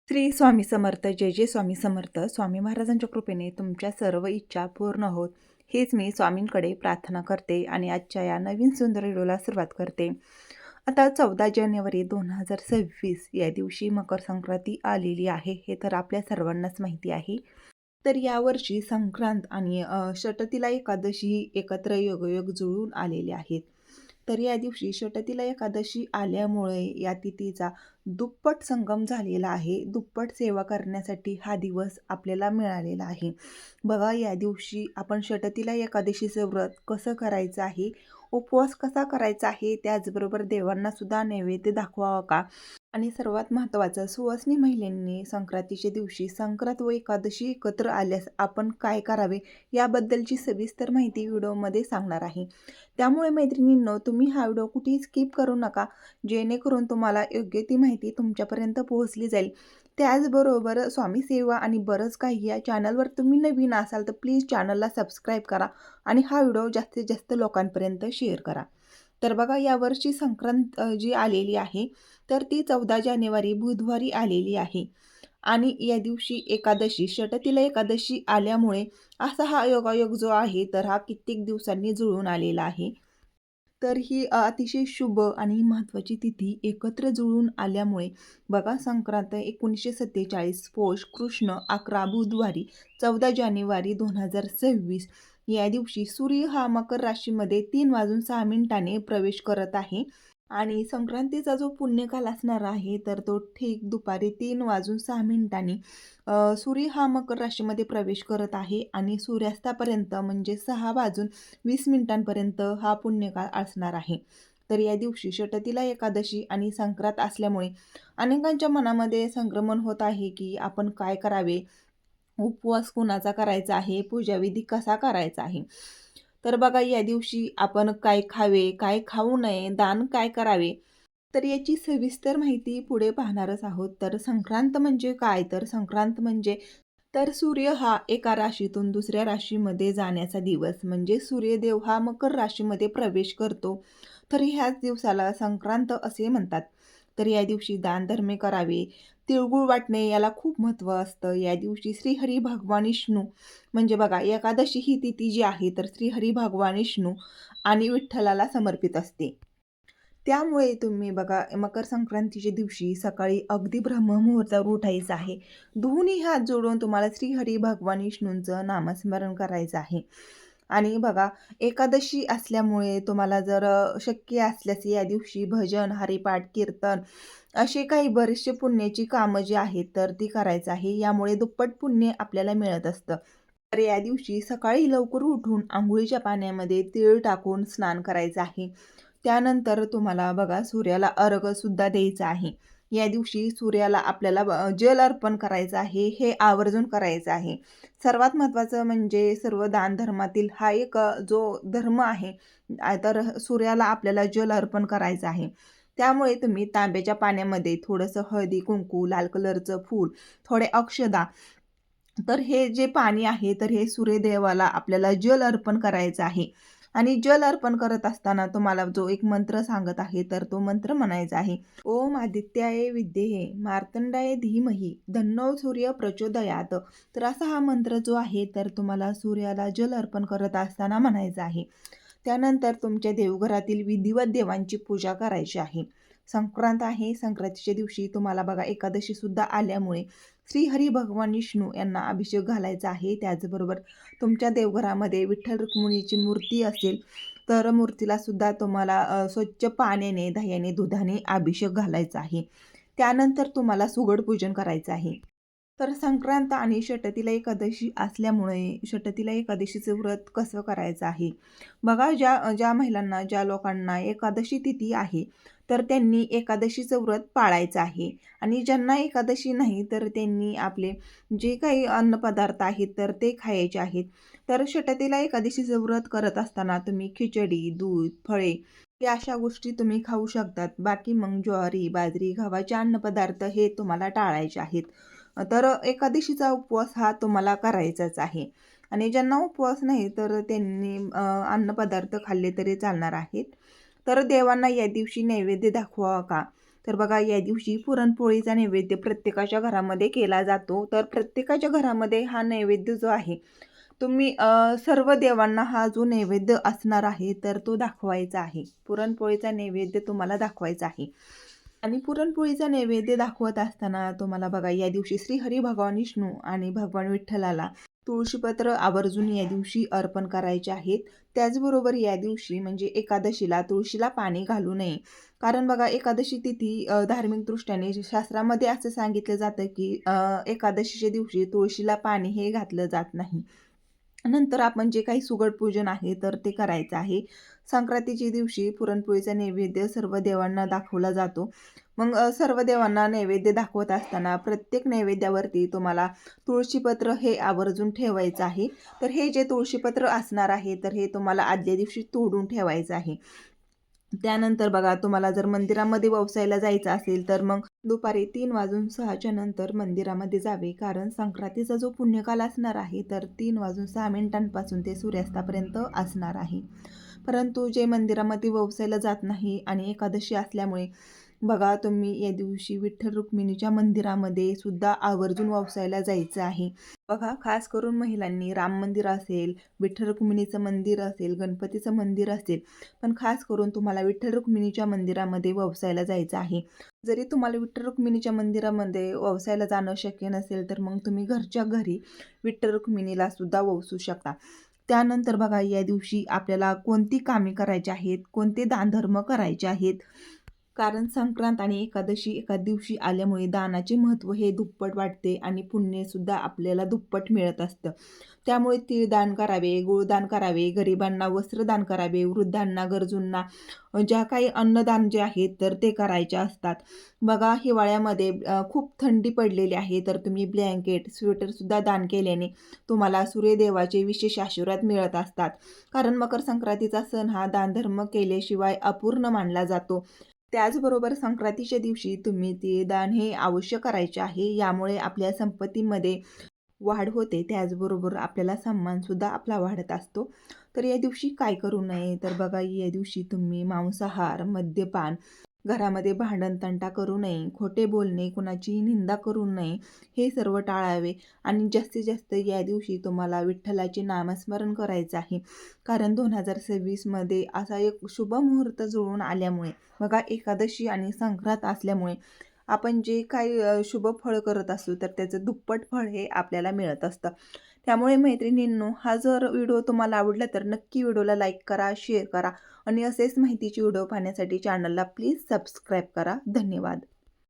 श्री स्वामी समर्थ. जय जय स्वामी समर्थ. स्वामी महाराजांच्या कृपेने तुमच्या सर्व इच्छा पूर्ण होत हेच मी स्वामींकडे प्रार्थना करते आणि आजच्या या नवीन सुंदर व्हिडिओला सुरुवात करते. आता 14 जानेवारी 2026 या दिवशी मकर संक्रांती आलेली आहे, हे तर आपल्या सर्वांनाच माहिती आहे. तर यावर्षी संक्रांत आणि षटतिला एकादशी ही एकत्र योगायोग जुळून आलेले आहेत. तर या दिवशी षटतिला एकादशी आल्यामुळे या तिथीचा दुप्पट संगम झालेला आहे. दुप्पट सेवा करण्यासाठी हा दिवस आपल्याला मिळालेला आहे. बघा, या दिवशी आपण षटतिला एकादशीचं व्रत कसं करायचं आहे, उपवास कसा करायचा आहे, त्याचबरोबर देवांना सुद्धा नैवेद्य दाखवावा का, आणि सर्वात महत्त्वाचं, सुवासिनी महिलांनी संक्रांतीच्या दिवशी संक्रांत व एकादशी एकत्र आल्यास आपण काय करावे याबद्दलची सविस्तर माहिती व्हिडिओमध्ये सांगणार आहे. त्यामुळे मैत्रिणींनो, तुम्ही हा व्हिडिओ कुठेही स्किप करू नका, जेणेकरून तुम्हाला योग्य ती माहिती तुमच्यापर्यंत पोहोचली जाईल. त्याचबरोबर स्वामी सेवा आणि बरंच काही या चॅनलवर तुम्ही नवीन असाल तर प्लीज चॅनलला सबस्क्राईब करा आणि हा व्हिडिओ जास्तीत जास्त लोकांपर्यंत शेअर करा. तर बघा, यावर्षी संक्रांत जी आलेली आहे तर ती 14 जानेवारी बुधवारी आलेली आहे आणि या दिवशी एकादशी, षटतिला एकादशी आल्यामुळे असा हा योगायोग जो आहे तर हा कित्येक दिवसांनी जुळून आलेला आहे. तर ही अतिशय शुभ आणि महत्त्वाची तिथी एकत्र जुळून आल्यामुळे बघा, संक्रांत 1947 पौष कृष्ण 11 बुधवारी 14 जानेवारी 2026 या दिवशी सूर्य हा मकर राशीमध्ये 3:06 प्रवेश करत आहे आणि संक्रांतीचा जो पुण्यकाल असणार आहे तर तो ठीक दुपारी 3:06 सूर्य हा मकर राशीमध्ये प्रवेश करत आहे आणि सूर्यास्तापर्यंत म्हणजे 6:20 हा पुण्यकाळ असणार आहे. तर या दिवशी षटतिला एकादशी आणि संक्रांत असल्यामुळे अनेकांच्या मनामध्ये संक्रमण होत आहे की आपण काय करावे, उपवास कुणाचा करायचा आहे, पूजाविधी कसा करायचा आहे. तर बघा, या दिवशी आपण काय खावे, काय खाऊ नये, दान काय करावे, तर याची सविस्तर माहिती पुढे पाहणारच आहोत. तर संक्रांत म्हणजे काय, तर संक्रांत म्हणजे तर सूर्य हा एका राशीतून दुसऱ्या राशीमध्ये जाण्याचा दिवस, म्हणजे सूर्यदेव हा मकर राशीमध्ये प्रवेश करतो. तर ह्याच दिवसाला संक्रांत असे म्हणतात. तर या दिवशी दानधर्म करावे, तिळगुळ वाटणे याला खूप महत्त्व असतं. या दिवशी श्रीहरी भगवान विष्णू, म्हणजे बघा, एकादशी ही तिथी जी आहे तर श्रीहरी भगवान विष्णू आणि विठ्ठलाला समर्पित असते. त्यामुळे तुम्ही बघा, मकर संक्रांतीच्या दिवशी सकाळी अगदी ब्रह्ममुहूर्तावर उठायचं आहे. दोन्ही हात जोडून तुम्हाला श्रीहरी भगवान विष्णूंचं नामस्मरण करायचं आहे. आणि बघा, एकादशी असल्यामुळे तुम्हाला जर शक्य असल्यास या दिवशी भजन, हरिपाठ, कीर्तन असे काही बरेचसे पुण्याची कामं जी आहेत तर ती करायचं आहे. यामुळे दुप्पट पुण्य आपल्याला मिळत असतं. तर या दिवशी सकाळी लवकर उठून अंघोळीच्या पाण्यामध्ये तीळ टाकून स्नान करायचं आहे. त्यानंतर तुम्हाला बघा, सूर्याला अर्घ्यसुद्धा द्यायचं आहे. या दिवशी सूर्याला आपल्याला जल अर्पण करायचं आहे, हे आवर्जून करायचं आहे. सर्वात महत्त्वाचं म्हणजे सर्व दानधर्मातील हा एक जो धर्म आहे, तर सूर्याला आपल्याला जल अर्पण करायचं आहे. त्यामुळे तुम्ही तांब्याच्या पाण्यामध्ये थोडंसं हळदी, कुंकू, लाल कलरचं फूल, थोडे अक्षदा, तर हे जे पाणी आहे तर हे सूर्यदेवाला आपल्याला जल अर्पण करायचं आहे. आणि जल अर्पण करत असताना तुम्हाला जो एक मंत्र सांगत आहे तर तो मंत्र म्हणायचा आहे, ओम आदित्याय विद्महे मार्तंडाय धीमहि तन्नो सूर्य प्रचोदयात. तर असा हा मंत्र जो आहे तर तुम्हाला सूर्याला जल अर्पण करत असताना म्हणायचा आहे. त्यानंतर तुमच्या देवघरातील विधिवत देवांची पूजा करायची आहे. संक्रांत आहे, संक्रांतीच्या दिवशी तुम्हाला बघा एकादशीसुद्धा आल्यामुळे श्रीहरी भगवान विष्णू यांना अभिषेक घालायचा आहे. त्याचबरोबर तुमच्या देवघरामध्ये विठ्ठल रुक्मिणीची मूर्ती असेल तर मूर्तीला सुद्धा तुम्हाला स्वच्छ पाण्याने, दह्याने, दुधाने अभिषेक घालायचा आहे. त्यानंतर तुम्हाला सुगड पूजन करायचं आहे. तर संक्रांत आणि षटतिला एकादशी असल्यामुळे षटतिला एकादशीचं व्रत कसं करायचं आहे. बघा, ज्या ज्या महिलांना, ज्या लोकांना एकादशी तिथी आहे तर त्यांनी एकादशीचं व्रत पाळायचं आहे आणि ज्यांना एकादशी नाही तर त्यांनी आपले जे काही अन्नपदार्थ आहेत तर ते खायचे आहेत. तर षटतिला एकादशीचं व्रत करत असताना तुम्ही खिचडी, दूध, फळे या अशा गोष्टी तुम्ही खाऊ शकतात. बाकी मग ज्वारी, बाजरी, गव्हाचे अन्नपदार्थ हे तुम्हाला टाळायचे आहेत. तर एकादशीचा उपवास हा तुम्हाला करायचाच आहे आणि ज्यांना उपवास नाही तर त्यांनी अन्नपदार्थ खाल्ले तरी चालणार आहेत. तर देवांना या दिवशी नैवेद्य दाखवावा का, तर बघा या दिवशी पुरणपोळीचा नैवेद्य प्रत्येकाच्या घरामध्ये केला जातो. तर प्रत्येकाच्या घरामध्ये हा नैवेद्य जो आहे तुम्ही सर्व देवांना हा जो नैवेद्य असणार आहे तर तो दाखवायचा आहे. पुरणपोळीचा नैवेद्य तुम्हाला दाखवायचा आहे. आणि पुरणपोळीचा नैवेद्य दाखवत असताना तुम्हाला बघा या दिवशी श्री भगवान विष्णू आणि भगवान विठ्ठलाला तुळशीपत्र आवर्जून या दिवशी अर्पण करायचे आहेत. त्याचबरोबर या दिवशी म्हणजे एकादशीला तुळशीला पाणी घालू नये. कारण बघा एकादशी तिथी धार्मिक दृष्ट्याने शास्त्रामध्ये असं सांगितलं जातं की एकादशीच्या दिवशी तुळशीला पाणी हे घातलं जात नाही. नंतर आपण जे काही सुगड पूजन आहे तर ते करायचं आहे. संक्रांतीच्या दिवशी पुरणपोळीचा नैवेद्य सर्व देवांना दाखवला जातो. मग सर्व देवांना नैवेद्य दाखवत असताना प्रत्येक नैवेद्यावरती तुम्हाला तुळशीपत्र हे आवर्जून ठेवायचं आहे. तर हे जे तुळशीपत्र असणार आहे तर हे तुम्हाला आदल्या दिवशी तोडून ठेवायचं आहे. त्यानंतर बघा तुम्हाला जर मंदिरामध्ये ववसायला जायचं असेल तर मग दुपारी 3 वाजून 6च्या नंतर मंदिरामध्ये जावे. कारण संक्रांतीचा जो पुण्यकाल असणार आहे तर 3 वाजून 6 मिनिटांपासून ते सूर्यास्तापर्यंत असणार आहे. परंतु जे मंदिरामध्ये ववसायला जात नाही आणि एकादशी असल्यामुळे बघा तुम्ही या दिवशी विठ्ठल रुक्मिणीच्या मंदिरामध्ये सुद्धा आवर्जून ववसायला जायचं आहे. बघा खास करून महिलांनी राम मंदिर असेल, विठ्ठल रुक्मिणीचं मंदिर असेल, गणपतीचं मंदिर असेल, पण खास करून तुम्हाला विठ्ठल रुक्मिणीच्या मंदिरामध्ये ववसायला जायचं आहे. जरी तुम्हाला विठ्ठल रुक्मिणीच्या मंदिरामध्ये ववसायला जाणं शक्य नसेल तर मग तुम्ही घरच्या घरी विठ्ठल रुक्मिणीला सुद्धा ववसू शकता. त्यानंतर बघा या दिवशी आपल्याला कोणती कामे करायची आहेत, कोणते दानधर्म करायचे आहेत. कारण संक्रांत आणि एकादशी एका दिवशी आल्यामुळे दानाचे महत्त्व हे दुप्पट वाटते आणि पुण्यसुद्धा आपल्याला दुप्पट मिळत असतं. त्यामुळे तीळदान करावे, गुळदान करावे, गरिबांना वस्त्रदान करावे, वृद्धांना, गरजूंना ज्या काही अन्नदान जे आहे तर ते करायचे असतात. बघा हिवाळ्यामध्ये खूप थंडी पडलेली आहे तर तुम्ही ब्लँकेट, स्वेटरसुद्धा दान केल्याने तुम्हाला सूर्यदेवाचे विशेष आशीर्वाद मिळत असतात. कारण मकर संक्रांतीचा सण हा दानधर्म केल्याशिवाय अपूर्ण मानला जातो. त्याचबरोबर संक्रांतीच्या दिवशी तुम्ही ते दान हे अवश्य करायचे आहे. यामुळे आपल्या संपत्तीमध्ये वाढ होते. त्याचबरोबर आपल्याला सन्मानसुद्धा आपला वाढत असतो. तर या दिवशी काय करू नये? तर बघा या दिवशी तुम्ही मांसाहार, मद्यपान, घरामध्ये भांडण-तंटा करू नये, खोटे बोलणे, कुणाची निंदा करू नये, हे सर्व टाळावे आणि जास्तीत जास्त या दिवशी तुम्हाला विठ्ठलाचे नामस्मरण करायचं आहे. कारण 2026 मध्ये असा एक शुभ मुहूर्त जुळून आल्यामुळे बघा एकादशी आणि संक्रांत असल्यामुळे आपण जे काही शुभ फळ करत असू तर त्याचं दुप्पट फळ हे आपल्याला मिळत असतं. त्यामुळे मैत्रिणींनो हा जर व्हिडिओ तुम्हाला आवडला तर नक्की व्हिडिओला लाईक करा, शेअर करा आणि असेच माहितीचे व्हिडिओ पाहण्यासाठी चॅनलला प्लीज सबस्क्राईब करा. धन्यवाद.